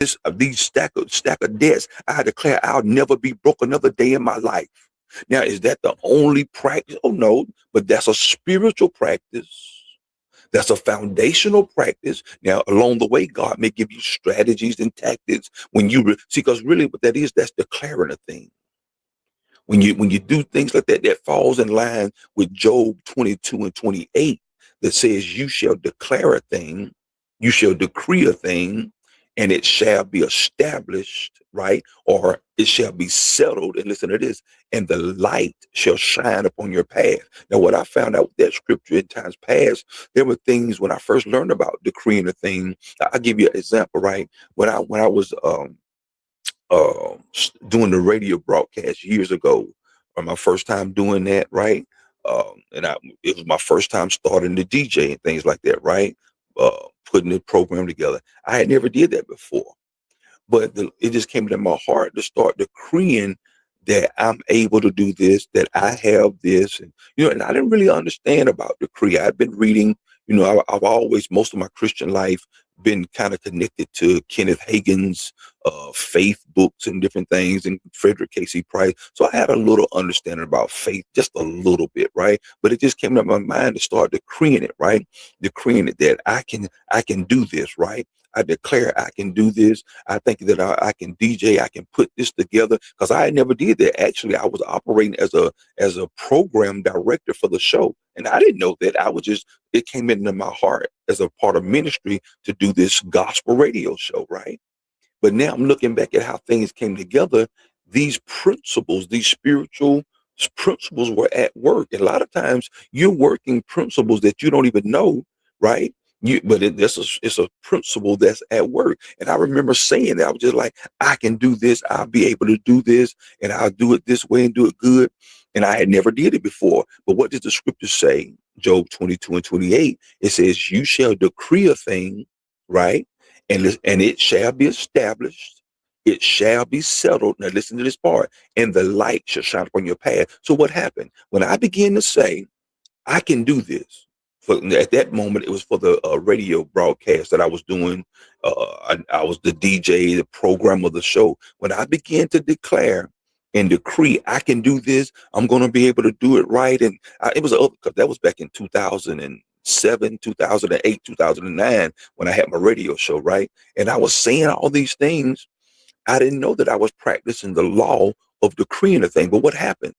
these stack of debts. I declare I'll never be broke another day in my life. Now, is that the only practice? Oh no, but that's a spiritual practice. That's a foundational practice. Now, along the way, God may give you strategies and tactics when you see, because really what that is, that's declaring a thing. When you do things like that, that falls in line with Job 22 and 28, that says, "You shall declare a thing, you shall decree a thing, and it shall be established," right? Or it shall be settled. And listen to this, and the light shall shine upon your path. Now, what I found out with that scripture in times past, there were things when I first learned about decreeing a thing. I'll give you an example, right? When I was doing the radio broadcast years ago, or my first time doing that, right? It was my first time starting the DJ and things like that, right? Putting the program together. I had never did that before, but it just came to my heart to start decreeing that I'm able to do this, that I have this, and and I didn't really understand about decree. I've been reading, I've always, most of my Christian life, been kind of connected to Kenneth Hagin's faith books and different things, and Frederick Casey Price. So I had a little understanding about faith, just a little bit, right? But it just came to my mind to start decreeing it, right? Decreeing it that I can do this, right? I declare I can do this. I think that I can DJ. I can put this together, because I never did that. Actually, I was operating as a program director for the show, and I didn't know that. It came into my heart as a part of ministry to do this gospel radio show, right? But now I'm looking back at how things came together. These principles, these spiritual principles were at work. And a lot of times you're working principles that you don't even know, right? It's a principle that's at work. And I remember saying that. I was just like, I can do this. I'll be able to do this, and I'll do it this way and do it good. And I had never did it before. But what does the scripture say? Job 22 and 28. It says, "You shall decree a thing," right? And it shall be established. It shall be settled. Now listen to this part. "And the light shall shine upon your path." So what happened? When I began to say, I can do this. At that moment, it was for the radio broadcast that I was doing. I was the DJ, the program of the show. When I began to declare and decree, I can do this, I'm going to be able to do it right. And it was that was back in 2007, 2008, 2009, when I had my radio show, right? And I was saying all these things. I didn't know that I was practicing the law of decreeing a thing. But what happened?